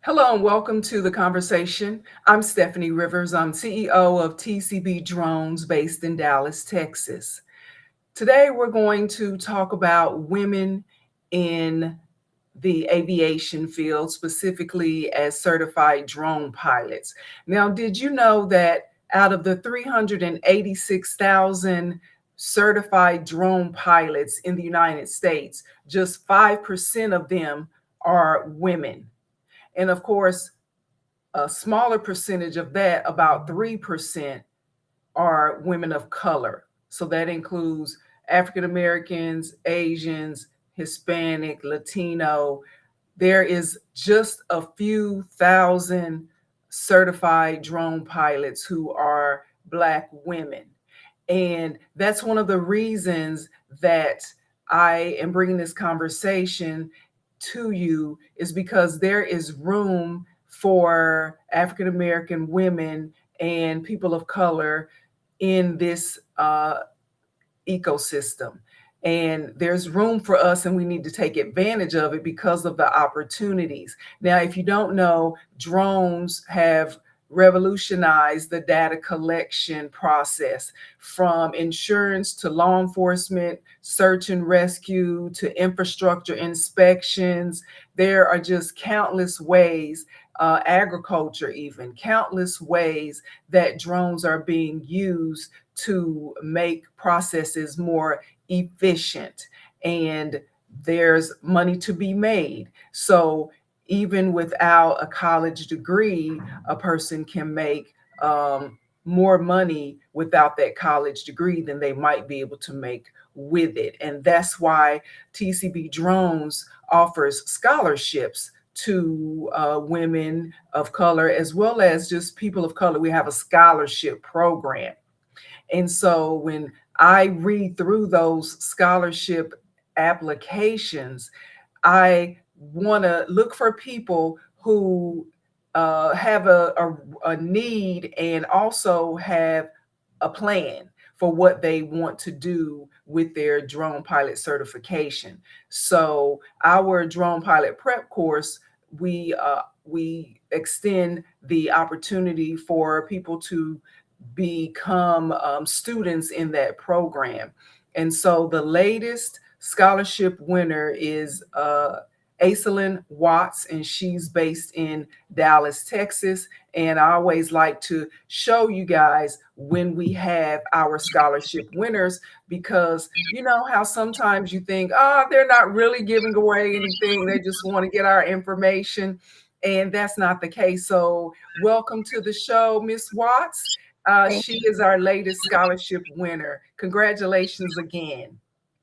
Hello and welcome to the conversation. I'm Stephanie Rivers. I'm CEO of TCB Drones based in Dallas, Texas. Today we're going to talk about women in the aviation field, specifically as certified drone pilots. Now, did you know that out of the 386,000 certified drone pilots in the United States, just 5% of them are women? And of course, a smaller percentage of that, about 3%, are women of color. So that includes African Americans, Asians, Hispanic, Latino. There is just a few thousand certified drone pilots who are Black women. And that's one of the reasons that I am bringing this conversation to you, is because there is room for African American women and people of color in this ecosystem. And there's room for us, and we need to take advantage of it because of the opportunities. Now, if you don't know, drones have revolutionized the data collection process, from insurance to law enforcement, search and rescue to infrastructure inspections. There are just countless ways, agriculture, even countless ways that drones are being used to make processes more efficient, and there's money to be made. So even without a college degree, a person can make more money without that college degree than they might be able to make with it. And that's why TCB Drones offers scholarships to women of color as well as just people of color. We have a scholarship program. And so when I read through those scholarship applications, I want to look for people who have a need and also have a plan for what they want to do with their drone pilot certification. So our drone pilot prep course, we extend the opportunity for people to become students in that program. And so the latest scholarship winner is Acillen Watts, and she's based in Dallas, Texas. And I always like to show you guys when we have our scholarship winners, because you know how sometimes you think, oh, they're not really giving away anything, they just want to get our information. And that's not the case. So, welcome to the show, Miss Watts. Thank She is our latest scholarship winner. Congratulations again.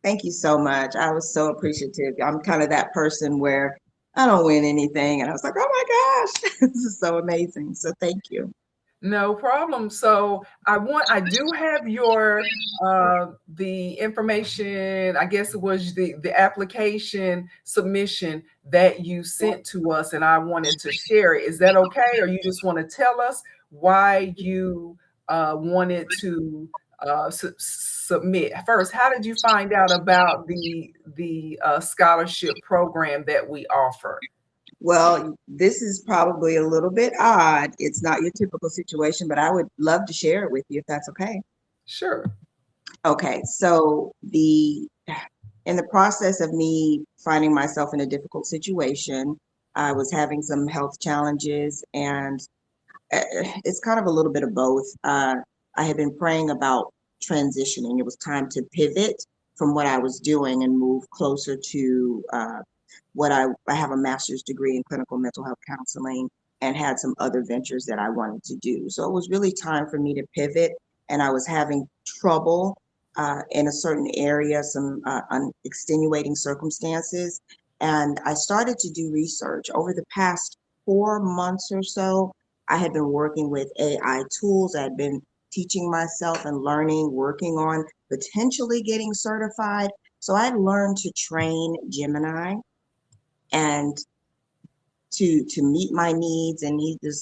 thank you so much. I was so appreciative. I'm kind of that person where I don't win anything, and I was like, oh my gosh, this is so amazing. So thank you. No problem. So I do have your the information. I guess it was the application submission that you sent to us, and I wanted to share it. Is that okay, or you just want to tell us why you wanted to submit? First, how did you find out about the scholarship program that we offer? Well, this is probably a little bit odd. It's not your typical situation, but I would love to share it with you if that's okay. Sure. Okay, so the in the process of me finding myself in a difficult situation, I was having some health challenges, and it's kind of a little bit of both. I had been praying about transitioning. It was time to pivot from what I was doing and move closer to I have a master's degree in clinical mental health counseling and had some other ventures that I wanted to do. So it was really time for me to pivot, and I was having trouble in a certain area, some extenuating circumstances. And I started to do research over the past 4 months or so. I had been working with AI tools. I had been teaching myself and learning, working on potentially getting certified. So I learned to train Gemini and to meet my needs, and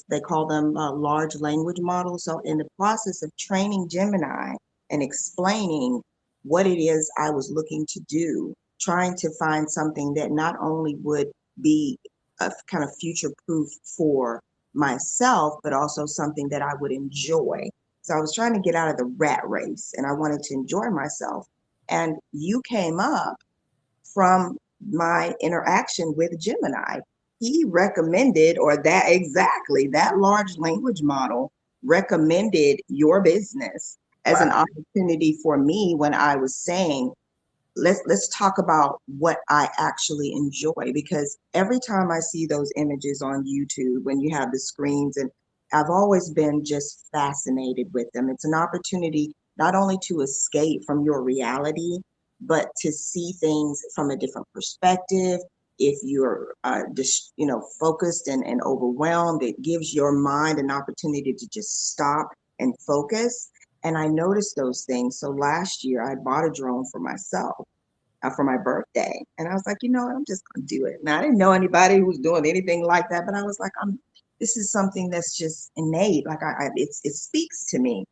they call them large language models. So in the process of training Gemini and explaining what it is I was looking to do, trying to find something that not only would be a kind of future proof for myself, but also something that I would enjoy. So I was trying to get out of the rat race and I wanted to enjoy myself. And you came up from my interaction with Gemini. He recommended, or that exactly, that large language model recommended your business as an Wow. opportunity for me when I was saying, let's talk about what I actually enjoy, because every time I see those images on YouTube when you have the screens, and I've always been just fascinated with them. It's an opportunity not only to escape from your reality, but to see things from a different perspective. If you're focused and overwhelmed, it gives your mind an opportunity to just stop and focus. And I noticed those things. So last year I bought a drone for myself for my birthday. And I was like, you know what, I'm just gonna do it. Now I didn't know anybody who was doing anything like that, but I was like, this is something that's just innate. Like it speaks to me.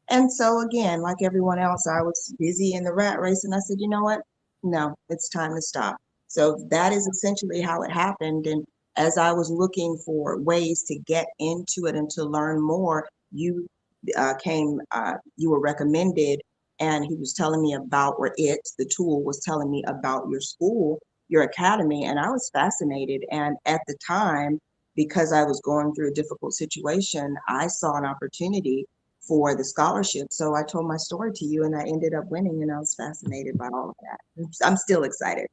And so again, like everyone else, I was busy in the rat race and I said, you know what? No, it's time to stop. So that is essentially how it happened. And as I was looking for ways to get into it and to learn more, you were recommended, and he was telling me about, or the tool was telling me about your school, your academy, and I was fascinated. And at the time, because I was going through a difficult situation, I saw an opportunity for the scholarship. So I told my story to you and I ended up winning, and I was fascinated by all of that. I'm still excited.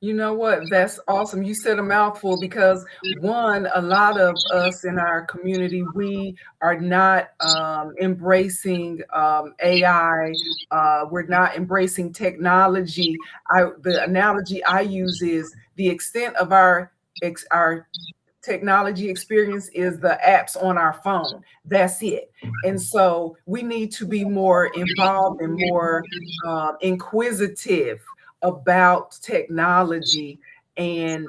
You know what? That's awesome. You said a mouthful because one, a lot of us in our community, we are not embracing AI. We're not embracing technology. The analogy I use is the extent of our technology experience is the apps on our phone. That's it. And so we need to be more involved and more inquisitive about technology and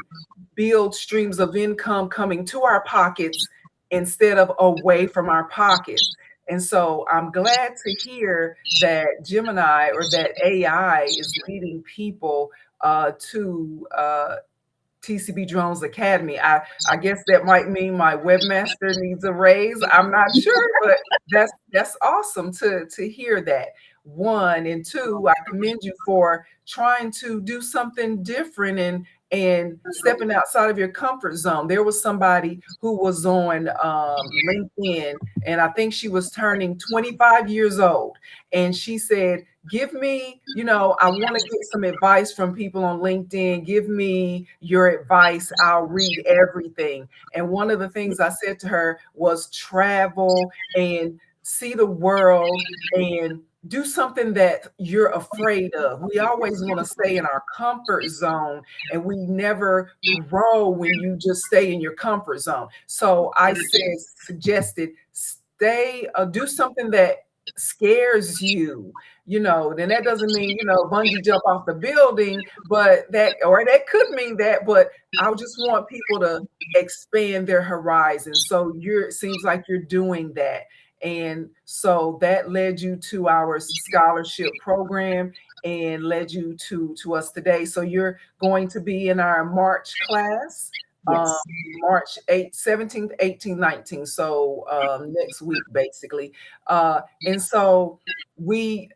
build streams of income coming to our pockets instead of away from our pockets. And so I'm glad to hear that Gemini or that AI is leading people to TCB Drones Academy. I guess that might mean my webmaster needs a raise. I'm not sure, but that's awesome to hear that. One and two, I commend you for trying to do something different and stepping outside of your comfort zone. There was somebody who was on LinkedIn, and I think she was turning 25 years old, and she said, give me, I want to get some advice from people on LinkedIn. Give me your advice. I'll read everything. And one of the things I said to her was travel and see the world and do something that you're afraid of. We always want to stay in our comfort zone, and we never grow when you just stay in your comfort zone. So I suggested do something that scares you, then that doesn't mean, bungee jump off the building, but that could mean that, but I just want people to expand their horizons. So it seems like you're doing that. And so that led you to our scholarship program and led you to us today. So you're going to be in our March class, um, Yes. March 8th, 17th, 18th, 19th. So next week, basically. And so we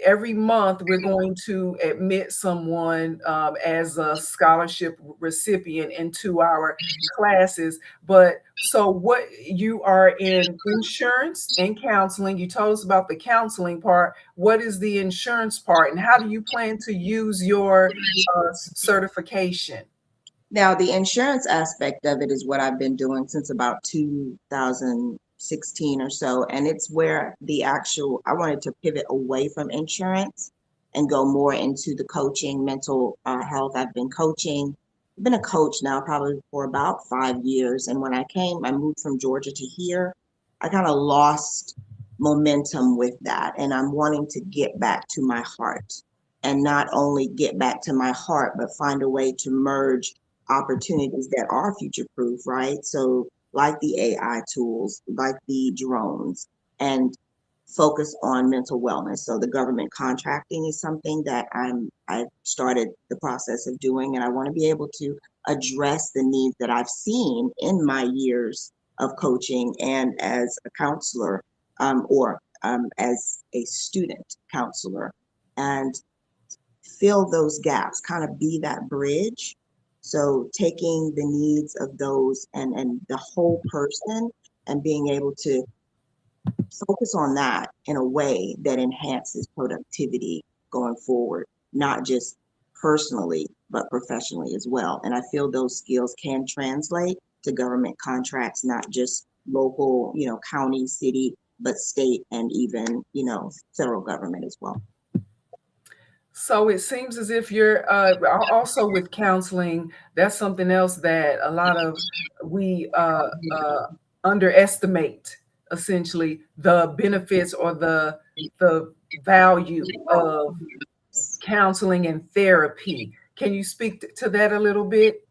every month we're going to admit someone as a scholarship recipient into our classes. But so what, you are in insurance and counseling. You told us about the counseling part. What is the insurance part, and how do you plan to use your certification? Now, the insurance aspect of it is what I've been doing since about 2016 or so. And it's where I wanted to pivot away from insurance and go more into the coaching, mental health. I've been a coach now probably for about 5 years. And when I moved from Georgia to here, I kind of lost momentum with that. And I'm wanting to get back to my heart, and not only get back to my heart, but find a way to merge opportunities that are future proof, right? So, like the AI tools, like the drones, and focus on mental wellness. So, the government contracting is something that I've started the process of doing, and I want to be able to address the needs that I've seen in my years of coaching and as a counselor, or as a student counselor, and fill those gaps, kind of be that bridge. So taking the needs of those and the whole person and being able to focus on that in a way that enhances productivity going forward, not just personally, but professionally as well. And I feel those skills can translate to government contracts, not just local, county, city, but state and even, federal government as well. So it seems as if you're also with counseling. That's something else that a lot of we underestimate. Essentially, the benefits or the value of counseling and therapy. Can you speak to that a little bit?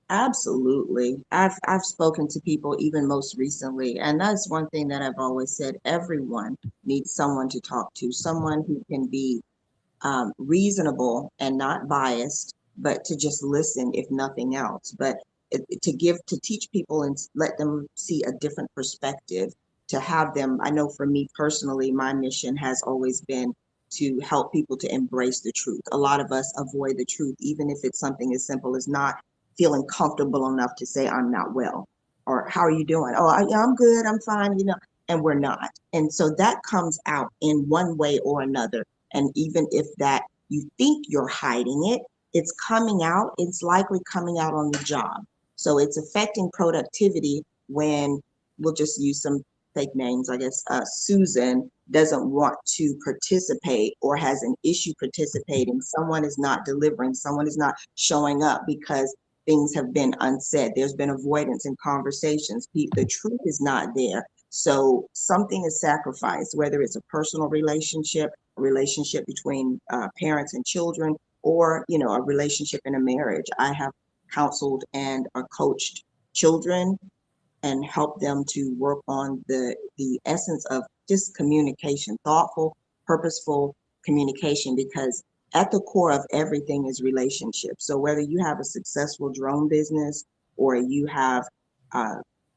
Absolutely. I've spoken to people even most recently, and that's one thing that I've always said. Everyone needs someone to talk to, someone who can be reasonable and not biased, but to just listen, if nothing else. But to teach people and let them see a different perspective, to have them. I know for me personally, my mission has always been to help people to embrace the truth. A lot of us avoid the truth, even if it's something as simple as not feeling comfortable enough to say, I'm not well, or how are you doing? Oh, I'm good, I'm fine, and we're not. And so that comes out in one way or another. And even if that you think you're hiding it, it's coming out, it's likely coming out on the job. So it's affecting productivity when we'll just use some fake names, I guess. Susan doesn't want to participate or has an issue participating. Someone is not delivering, someone is not showing up because things have been unsaid. There's been avoidance in conversations. The truth is not there. So something is sacrificed, whether it's a personal relationship, a relationship between parents and children, or a relationship in a marriage. I have counseled and coached children and helped them to work on the essence of just communication, thoughtful, purposeful communication, because at the core of everything is relationships. So whether you have a successful drone business or you have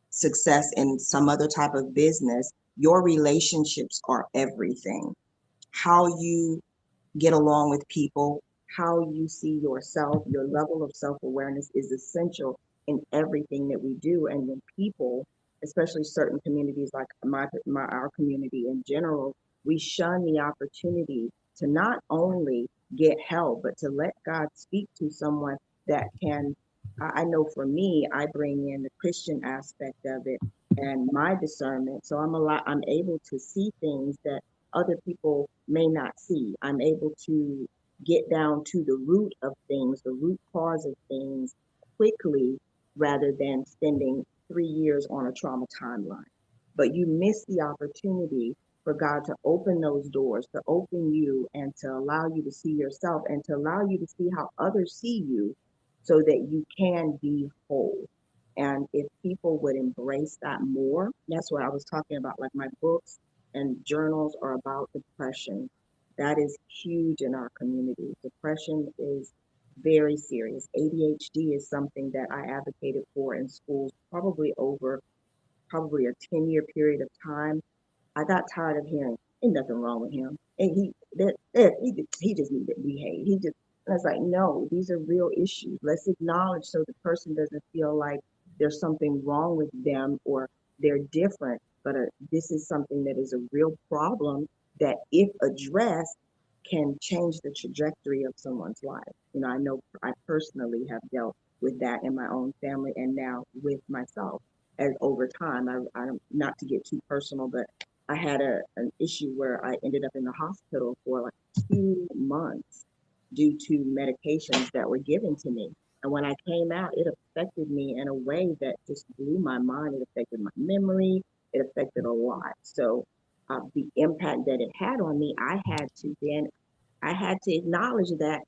success in some other type of business, your relationships are everything. How you get along with people, how you see yourself, your level of self-awareness is essential in everything that we do. And when people, especially certain communities like our community in general, we shun the opportunity to not only get help, but to let God speak to someone that can. I know for me, I bring in the Christian aspect of it and my discernment. So I'm able to see things that other people may not see. I'm able to get down to the root of things, the root cause of things quickly rather than spending 3 years on a trauma timeline. But you miss the opportunity for God to open those doors, to open you and to allow you to see yourself and to allow you to see how others see you so that you can be whole. And if people would embrace that more, that's what I was talking about, like my books and journals are about depression. That is huge in our community. Depression is very serious. ADHD is something that I advocated for in schools probably over probably a 10-year period of time. I got tired of hearing, ain't nothing wrong with him. And he just needed to behave. I was like, no, these are real issues. Let's acknowledge so the person doesn't feel like there's something wrong with them or they're different. But this is something that is a real problem that, if addressed, can change the trajectory of someone's life. I know I personally have dealt with that in my own family and now with myself. As over time, I'm not to get too personal, but I had an issue where I ended up in the hospital for like 2 months due to medications that were given to me. And when I came out, it affected me in a way that just blew my mind. It affected my memory. It affected a lot. So the impact that it had on me, I had to acknowledge that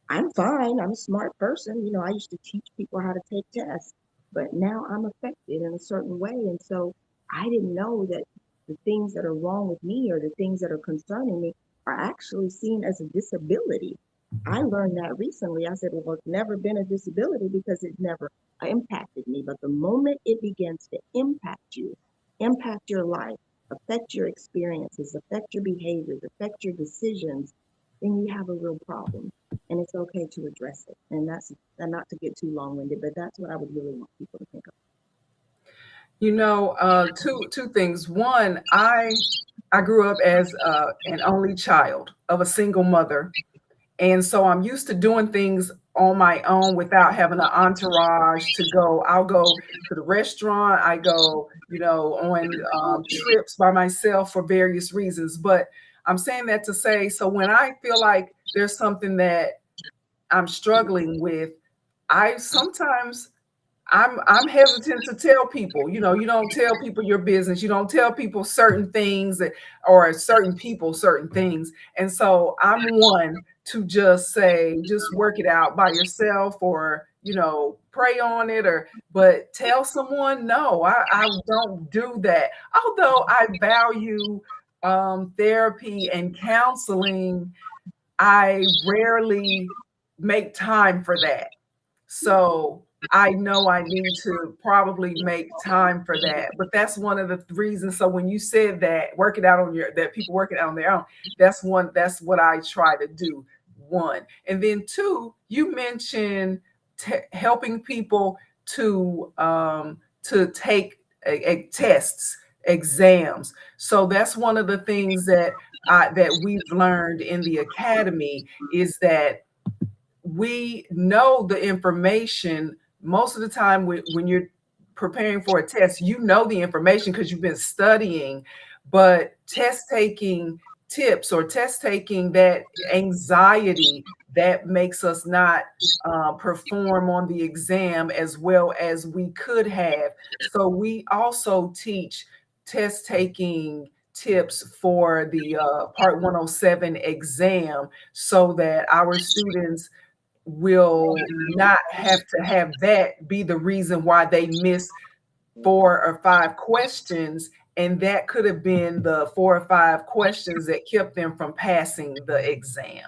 I'm fine. I'm a smart person. I used to teach people how to take tests, but now I'm affected in a certain way. And so I didn't know that the things that are wrong with me or the things that are concerning me are actually seen as a disability. I learned that recently. I said, well, it's never been a disability because it never impacted me. But the moment it begins to impact you, impact your life, affect your experiences, affect your behaviors, affect your decisions, then you have a real problem. And it's okay to address it. And not to get too long-winded, but that's what I would really want people to think of. Two things. One, I grew up as an only child of a single mother, and so I'm used to doing things on my own without having an entourage to go. I'll go to the restaurant. I go, on trips by myself for various reasons. But I'm saying that to say, so when I feel like there's something that I'm struggling with, I sometimes I'm hesitant to tell people. You don't tell people your business. You don't tell people certain things or certain people certain things. And so I'm one to just say, just work it out by yourself, or pray on it, but tell someone, no, I don't do that. Although I value therapy and counseling, I rarely make time for that. So I know I need to probably make time for that. But that's one of the reasons. So when you said that that people work it out on their own, that's what I try to do. One. And then two, you mentioned helping people to take tests, exams. So that's one of the things that we've learned in the academy, is that we know the information most of the time. When you're preparing for a test, you know the information because you've been studying, but test taking tips or test taking, that anxiety that makes us not perform on the exam as well as we could have. So we also teach test taking tips for the Part 107 exam, so that our students will not have to have that be the reason why they miss 4 or 5 questions. And that could have been the 4 or 5 questions that kept them from passing the exam.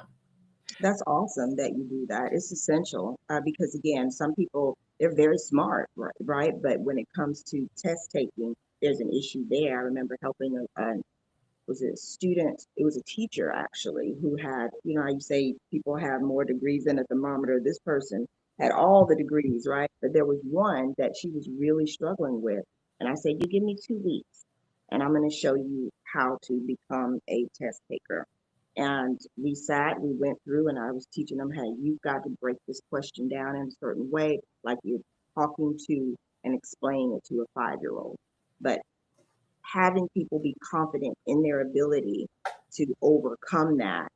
That's awesome that you do that. It's essential because, again, some people, they're very smart, right? Right? But when it comes to test taking, there's an issue there. I remember helping was it a student? It was a teacher actually who had, how you say people have more degrees than a thermometer. This person had all the degrees, right? But there was one that she was really struggling with. And I said, you give me 2 weeks and I'm going to show you how to become a test taker. And we went through, and I was teaching them, hey, you've got to break this question down in a certain way, like you're talking to and explaining it to a 5-year-old. But having people be confident in their ability to overcome that,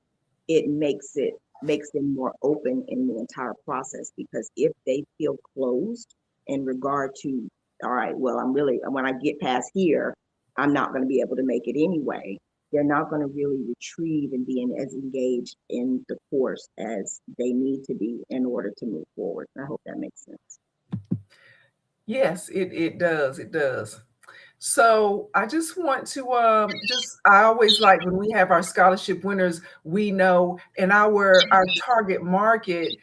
it makes them more open in the entire process. Because if they feel closed in regard to, all right, well, when I get past here, I'm not going to be able to make it anyway, they're not going to really retrieve and be as engaged in the course as they need to be in order to move forward. I hope that makes sense. Yes, it does. It does. So I just want to I always like when we have our scholarship winners, we know in our target market,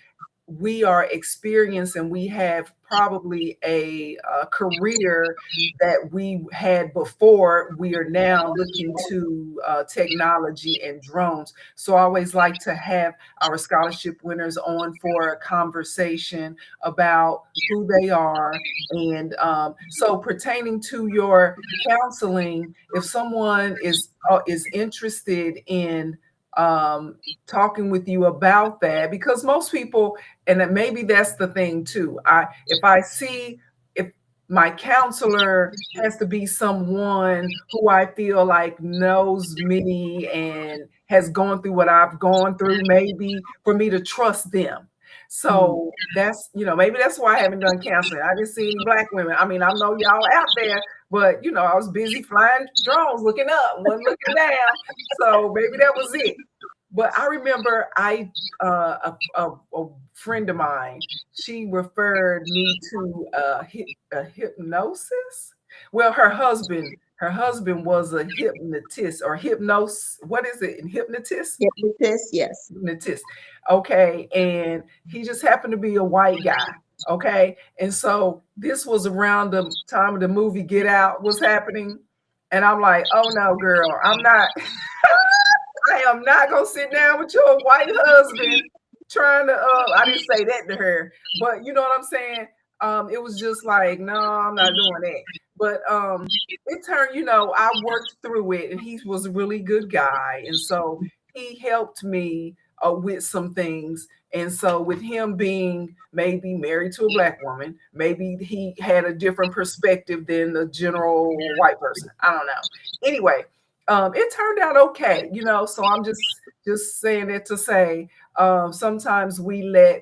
we are experienced and we have probably a career that we had before. We are now looking to technology and drones. So I always like to have our scholarship winners on for a conversation about who they are. And so pertaining to your counseling, if someone is interested in talking with you about that, because most people, and then maybe that's the thing too. If my counselor has to be someone who I feel like knows me and has gone through what I've gone through, maybe for me to trust them. So that's, maybe that's why I haven't done counseling. I didn't see any Black women. I mean, I know y'all out there, but I was busy flying drones, looking up, wasn't looking down. So maybe that was it. But I remember a friend of mine, she referred me to a hypnosis. Well, her husband was a hypnotist or hypnos. What is it? Hypnotist? Hypnotist, yes. Hypnotist. Okay. And he just happened to be a white guy. Okay. And so this was around the time of the movie Get Out was happening. And I'm like, oh no, girl, I'm not, I am not gonna sit down with your white husband trying to I didn't say that to her, but you know what I'm saying? It was just like, no, I'm not doing that. But it turned, I worked through it and he was a really good guy. And so he helped me with some things. And so with him being maybe married to a black woman, maybe he had a different perspective than the general white person. I don't know. Anyway, it turned out okay, so I'm just saying it to say sometimes we let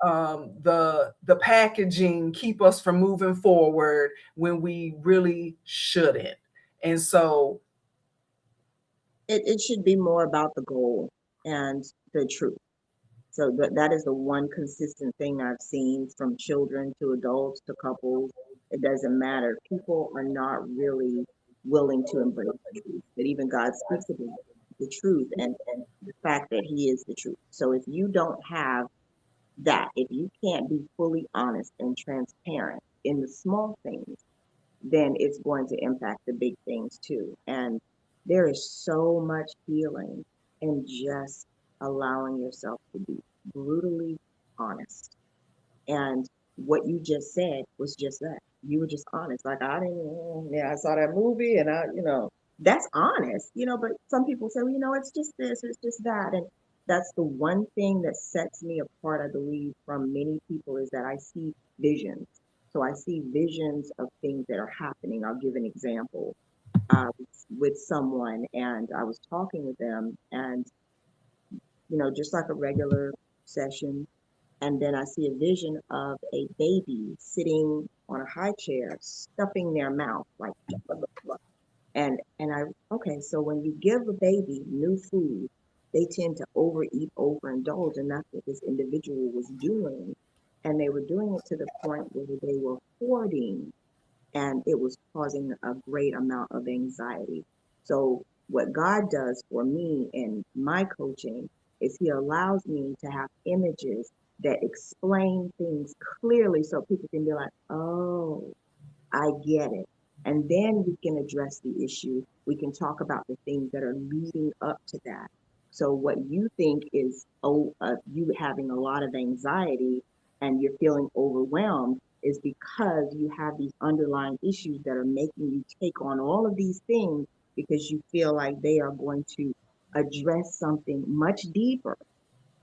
the packaging keep us from moving forward when we really shouldn't. And so It should be more about the goal and the truth. So that is the one consistent thing I've seen from children to adults to couples. It doesn't matter. People are not really willing to embrace the truth. That even God speaks about the truth and the fact that He is the truth. So if you don't have that, if you can't be fully honest and transparent in the small things, then it's going to impact the big things too. And there is so much healing in just allowing yourself to be brutally honest. And what you just said was just that. You were just honest. Like, I didn't, yeah, I saw that movie and that's honest, but some people say, well, it's just this, it's just that. And that's the one thing that sets me apart, I believe, from many people is that I see visions. So I see visions of things that are happening. I'll give an example with someone, and I was talking with them, and just like a regular session, and then I see a vision of a baby sitting on a high chair, stuffing their mouth like blah, blah, blah. And I okay, so when you give a baby new food, they tend to overeat, overindulge, and that's what this individual was doing. And they were doing it to the point where they were hoarding, and it was causing a great amount of anxiety. So, what God does for me in my coaching is He allows me to have images that explain things clearly so people can be like, oh, I get it. And then we can address the issue. We can talk about the things that are leading up to that. So, what you think is, you having a lot of anxiety and you're feeling overwhelmed is because you have these underlying issues that are making you take on all of these things because you feel like they are going to address something much deeper.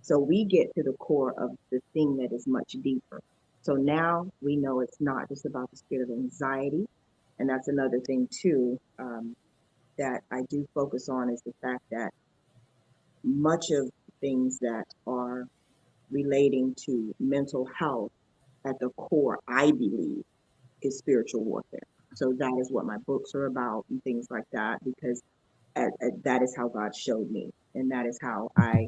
So we get to the core of the thing that is much deeper. So now we know it's not just about the spirit of anxiety. And that's another thing too, that I do focus on is the fact that much of things that are relating to mental health at the core, I believe, is spiritual warfare. So that is what my books are about and things like that, because that is how God showed me. And that is how I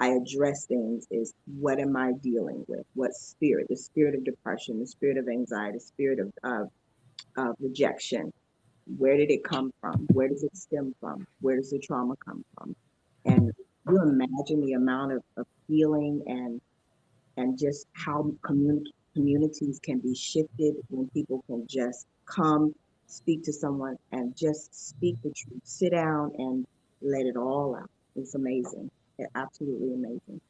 address things is what am I dealing with? What spirit? The spirit of depression, the spirit of anxiety, the spirit of rejection. Where did it come from? Where does it stem from? Where does the trauma come from? And you imagine the amount of healing and just how communities can be shifted when people can just come, speak to someone, and just speak the truth. Sit down and let it all out. It's amazing. It's absolutely amazing.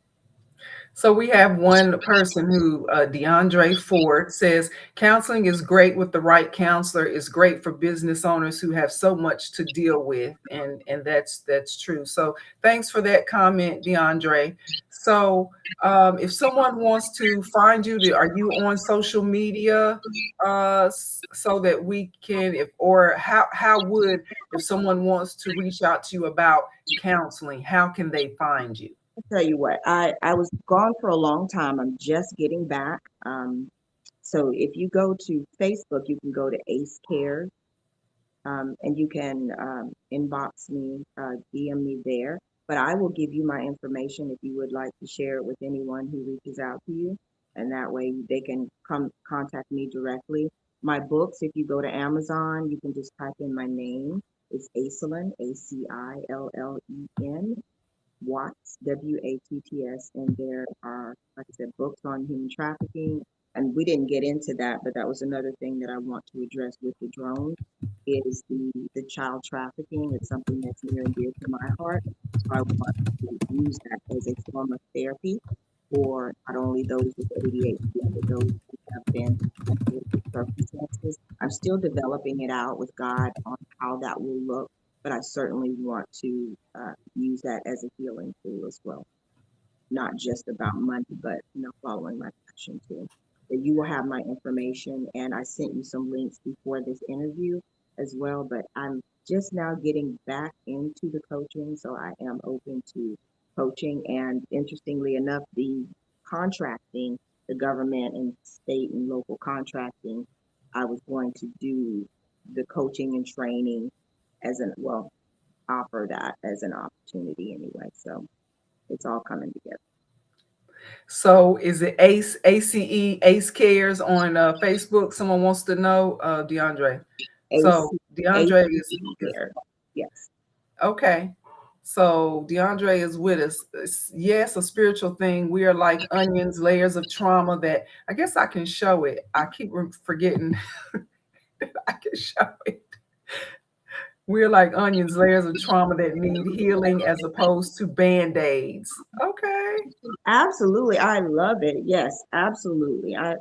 So we have one person who, DeAndre Ford, says counseling is great with the right counselor. Is great for business owners who have so much to deal with, and that's true. So thanks for that comment, DeAndre. So if someone wants to find you, are you on social media so that we can, or how would if someone wants to reach out to you about counseling, how can they find you? Tell you what, I was gone for a long time. I'm just getting back. So if you go to Facebook, you can go to Ace Care, and you can inbox me, DM me there. But I will give you my information if you would like to share it with anyone who reaches out to you, and that way they can come contact me directly. My books, if you go to Amazon, you can just type in my name. It's Acillen, Acillen, Watts, Watts, and there are, like I said, books on human trafficking. And we didn't get into that, but that was another thing that I want to address with the drone is the child trafficking. It's something that's near and dear to my heart. So I want to use that as a form of therapy for not only those with ADHD, but those who have been affected with circumstances. I'm still developing it out with God on how that will look, but I certainly want to use that as a healing tool as well. Not just about money, but following my passion too. But you will have my information, and I sent you some links before this interview as well. But I'm just now getting back into the coaching, so I am open to coaching. And interestingly enough, the contracting, the government and state and local contracting, I was going to do the coaching and training as an offer that as an opportunity anyway. So it's all coming together. So is it Ace Cares on Facebook? Someone wants to know, DeAndre. So DeAndre is there. Yes. okay. So DeAndre is with us. Yes, a spiritual thing. We are like onions, layers of trauma that I guess I can show it. I keep forgetting that I can show it. We're like onions, layers of trauma that need healing as opposed to band-aids. Okay. Absolutely. I love it. Yes, absolutely. I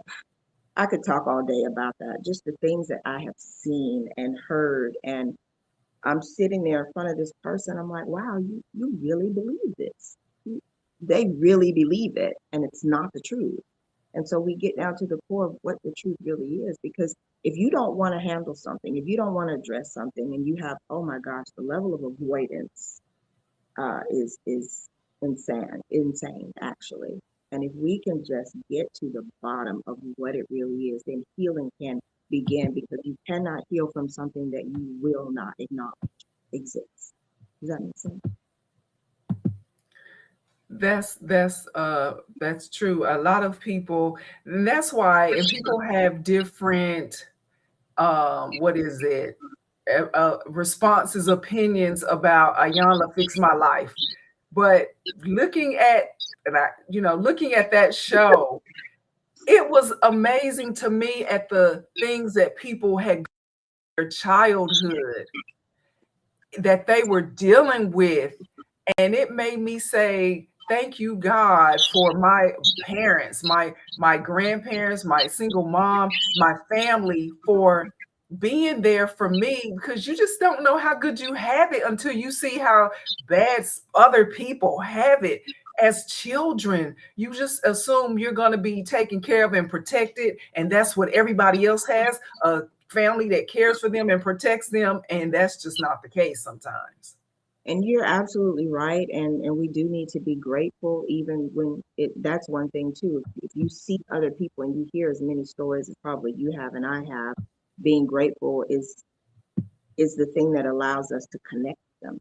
could talk all day about that. Just the things that I have seen and heard. And I'm sitting there in front of this person. I'm like, wow, you really believe this. They really believe it. And it's not the truth. And so we get down to the core of what the truth really is. Because if you don't want to handle something, if you don't want to address something, and you have, oh my gosh, the level of avoidance is insane actually. And if we can just get to the bottom of what it really is, then healing can begin because you cannot heal from something that you will not acknowledge exists. Does that make sense? That's true. A lot of people, and that's why, and people have different what is it? Responses, opinions about Ayanla Fix My Life. But looking at looking at that show, it was amazing to me at the things that people had in their childhood that they were dealing with. And it made me say, thank you, God, for my parents, my grandparents, my single mom, my family, for being there for me, because you just don't know how good you have it until you see how bad other people have it. As children, you just assume you're going to be taken care of and protected, and that's what everybody else has, a family that cares for them and protects them, and that's just not the case sometimes. And you're absolutely right. And we do need to be grateful, even when that's one thing too. If you see other people and you hear as many stories as probably you have and I have, being grateful is the thing that allows us to connect them.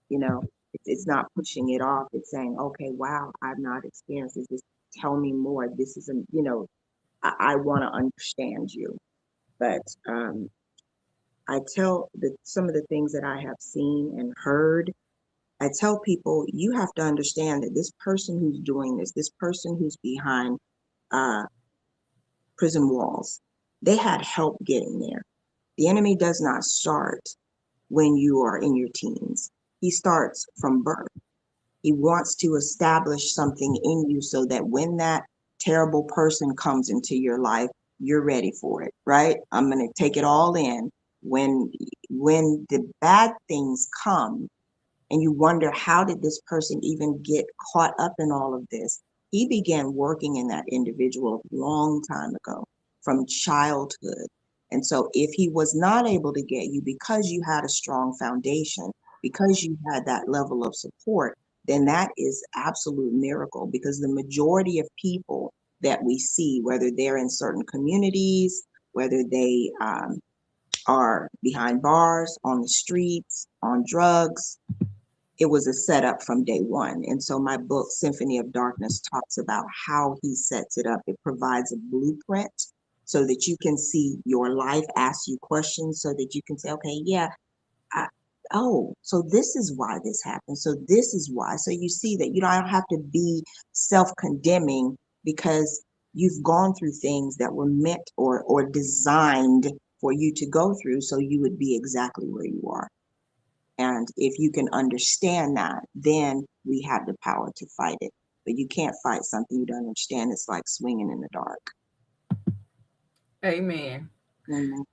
You know, it's not pushing it off. It's saying, okay, wow, I've not experienced this. Tell me more. This isn't, I want to understand you. But I tell some of the things that I have seen and heard. I tell people, you have to understand that this person who's doing this person who's behind uh, prison walls, they had help getting there. The enemy does not start when you are in your teens. He starts from birth. He wants to establish something in you so that when that terrible person comes into your life, you're ready for it, right? I'm going to take it all in. When the bad things come, and you wonder, how did this person even get caught up in all of this? He began working in that individual a long time ago, from childhood. And so if he was not able to get you because you had a strong foundation, because you had that level of support, then that is absolute miracle, because the majority of people that we see, whether they're in certain communities, whether they are behind bars, on the streets, on drugs, it was a setup from day one. And so my book, Symphony of Darkness, talks about how he sets it up. It provides a blueprint so that you can see your life, ask you questions so that you can say, okay, yeah, I, oh, so this is why this happened. So this is why. So you see that you don't have to be self-condemning because you've gone through things that were meant or designed for you to go through so you would be exactly where you are. And if you can understand that, then we have the power to fight it. But you can't fight something you don't understand. It's like swinging in the dark. Amen. Mhm.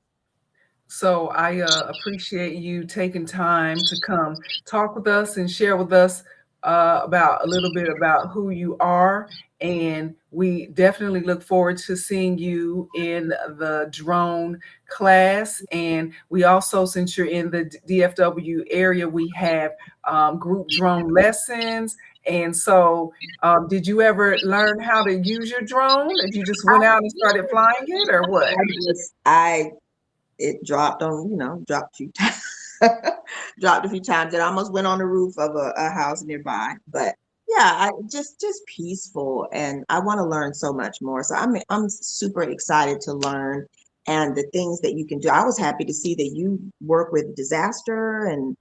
So I appreciate you taking time to come talk with us and share with us about a little bit about who you are. And we definitely look forward to seeing you in the drone class. And we also, since you're in the DFW area, we have group drone lessons. And so, did you ever learn how to use your drone? Did you just went out and started flying it, or what? I it dropped on, dropped a few times. Dropped a few times. It almost went on the roof of a house nearby. But yeah, I just peaceful, and I want to learn so much more. So I'm super excited to learn and the things that you can do. I was happy to see that you work with disaster and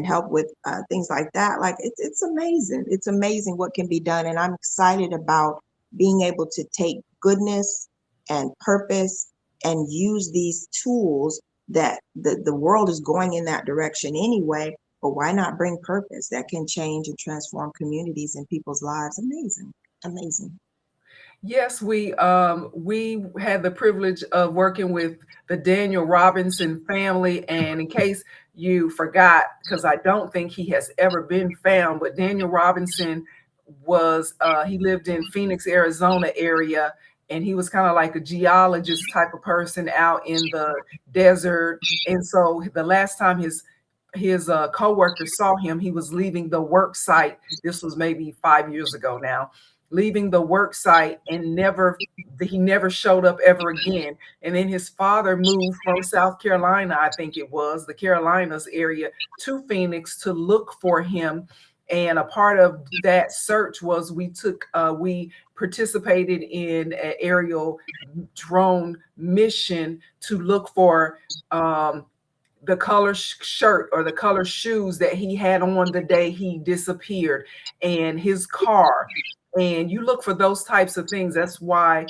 help with things like that. Like it's amazing. It's amazing what can be done, and I'm excited about being able to take goodness and purpose and use these tools that the world is going in that direction anyway, but why not bring purpose that can change and transform communities and people's lives? Amazing. Amazing. Yes, we had the privilege of working with the Daniel Robinson family, and in case you forgot, because I don't think he has ever been found, but Daniel Robinson was he lived in Phoenix, Arizona area, and he was kind of like a geologist type of person out in the desert. And so the last time his co-worker saw him, he was leaving the work site. This was maybe 5 years ago now, leaving the work site, and he never showed up ever again. And then his father moved from South Carolina, I think it was the Carolinas area, to Phoenix to look for him. And a part of that search was we participated in an aerial drone mission to look for the color shirt or the color shoes that he had on the day he disappeared, and his car. And you look for those types of things. That's why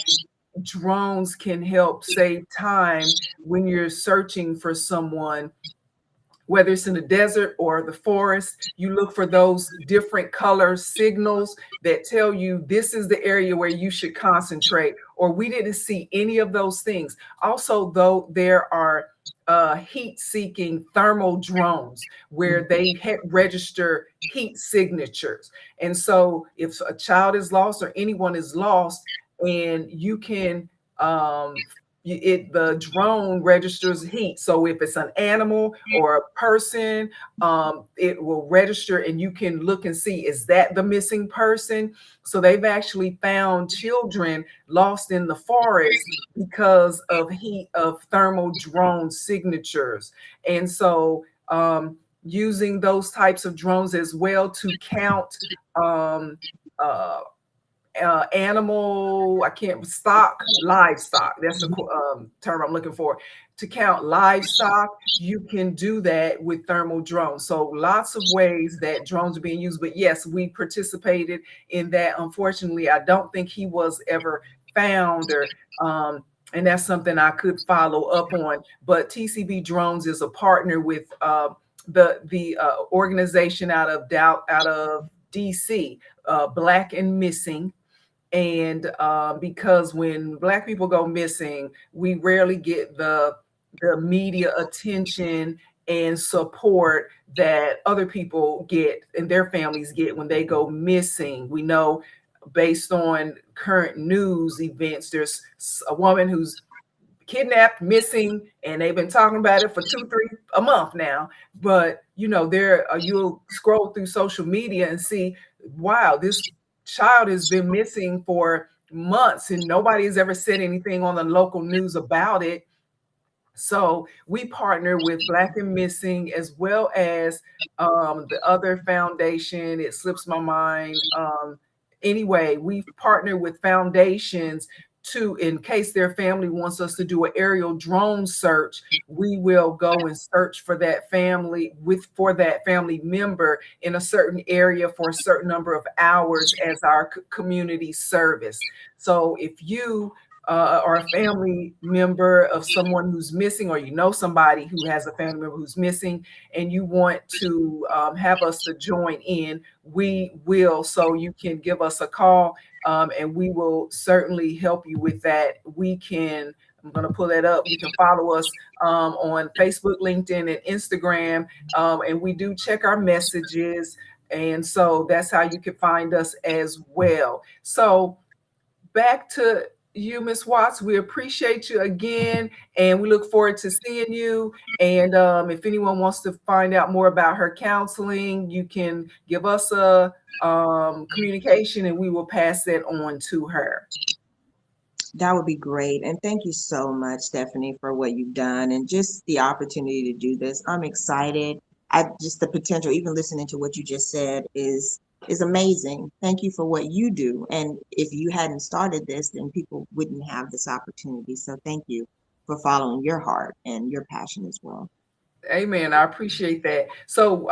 drones can help save time when you're searching for someone, whether it's in the desert or the forest. You look for those different color signals that tell you this is the area where you should concentrate, or we didn't see any of those things. Also, though, there are heat-seeking thermal drones where they register heat signatures. And so if a child is lost or anyone is lost, and you can the drone registers heat. So if it's an animal or a person, it will register, and you can look and see, is that the missing person? So they've actually found children lost in the forest because of heat of thermal drone signatures. And so using those types of drones as well to count uh, animal, I can't, livestock. That's the term I'm looking for. To count livestock, you can do that with thermal drones. So lots of ways that drones are being used. But yes, we participated in that. Unfortunately, I don't think he was ever found, or and that's something I could follow up on. But TCB Drones is a partner with the organization out of DC, Black and Missing. And because when Black people go missing, we rarely get the media attention and support that other people get and their families get when they go missing. We know, based on current news events, there's a woman who's kidnapped, missing, and they've been talking about it for 2-3 a month now. But you'll scroll through social media and see, wow, this child has been missing for months and nobody has ever said anything on the local news about it. So we partner with Black and Missing, as well as the other foundation. It slips my mind. Anyway, we partner with foundations to, in case their family wants us to do an aerial drone search, we will go and search for that family for that family member in a certain area for a certain number of hours as our community service. So if you or a family member of someone who's missing, or you know somebody who has a family member who's missing, and you want to have us to join in, we will. So you can give us a call, and we will certainly help you with that. I'm going to pull that up. You can follow us on Facebook, LinkedIn, and Instagram, and we do check our messages. And so that's how you can find us as well. So back to you, Ms. Watts. We appreciate you again, and we look forward to seeing you. And if anyone wants to find out more about her counseling, you can give us a communication, and we will pass that on to her. That would be great. And thank you so much, Stephanie, for what you've done and just the opportunity to do this. I'm excited. Just the potential, even listening to what you just said is amazing. Thank you for what you do. And if you hadn't started this, then people wouldn't have this opportunity. So thank you for following your heart and your passion as well. Amen. I appreciate that. So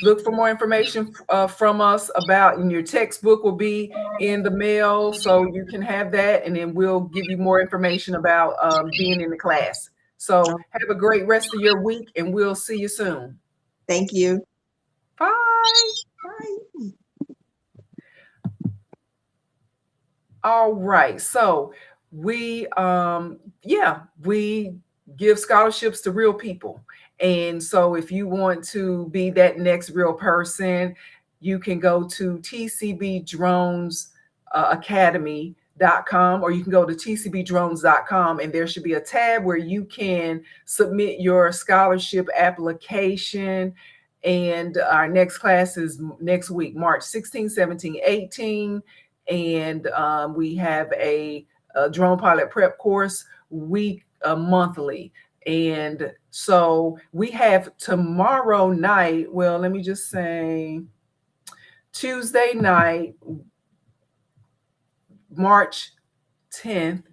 look for more information from us and your textbook will be in the mail, so you can have that, and then we'll give you more information about being in the class. So have a great rest of your week, and we'll see you soon. Thank you. Bye. Bye. All right. So we give scholarships to real people. And so if you want to be that next real person, you can go to TCB Drones Academy.com, or you can go to tcbdrones.com, and there should be a tab where you can submit your scholarship application. And our next class is next week, March 16, 17, 18. And we have a drone pilot prep course monthly. And so we have tomorrow night, well, let me just say Tuesday night, March 10th,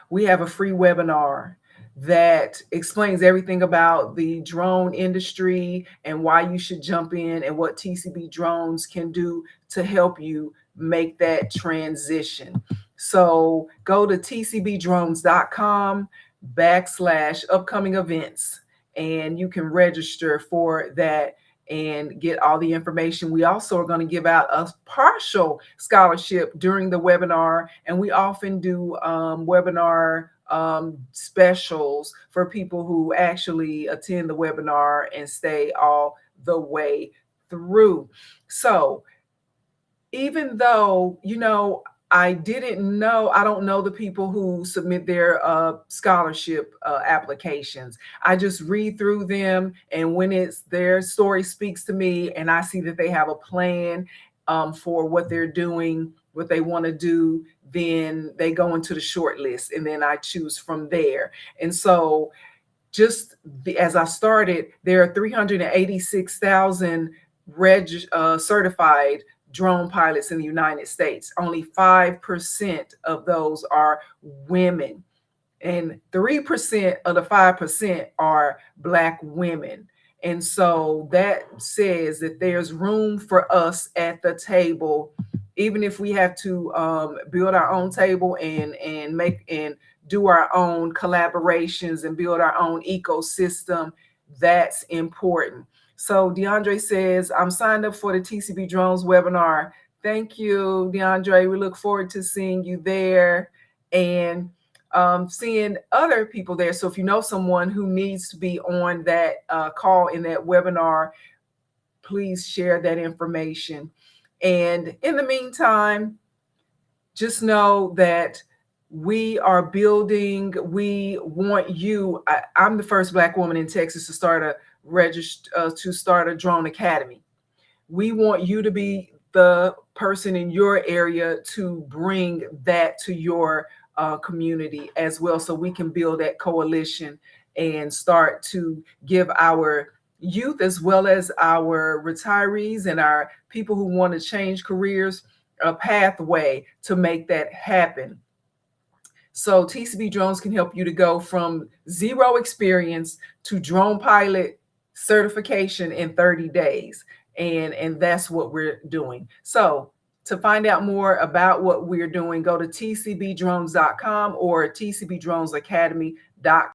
we have a free webinar that explains everything about the drone industry and why you should jump in, and what TCB Drones can do to help you make that transition. So go to tcbdrones.com/upcoming events, and you can register for that and get all the information. We also are going to give out a partial scholarship during the webinar, and we often do webinar specials for people who actually attend the webinar and stay all the way through. So even though, I don't know the people who submit their scholarship applications. I just read through them, and when it's their story speaks to me and I see that they have a plan for what they're doing, what they want to do, then they go into the short list, and then I choose from there. And so as I started, there are 386,000 certified drone pilots in the United States. Only 5% of those are women, and 3% of the 5% are Black women. And so that says that there's room for us at the table, even if we have to build our own table and do our own collaborations and build our own ecosystem. That's important. So DeAndre says, I'm signed up for the TCB Drones webinar. Thank you, DeAndre. We look forward to seeing you there and seeing other people there. So if you know someone who needs to be on that call in that webinar, please share that information. And in the meantime, just know that we are building. We want you. I'm the first Black woman in Texas to start a drone academy. We want you to be the person in your area to bring that to your community as well, so we can build that coalition and start to give our youth, as well as our retirees and our people who want to change careers, a pathway to make that happen. So TCB Drones can help you to go from zero experience to drone pilot certification in 30 days. And that's what we're doing. So to find out more about what we're doing, go to tcbdrones.com or tcbdronesacademy.com.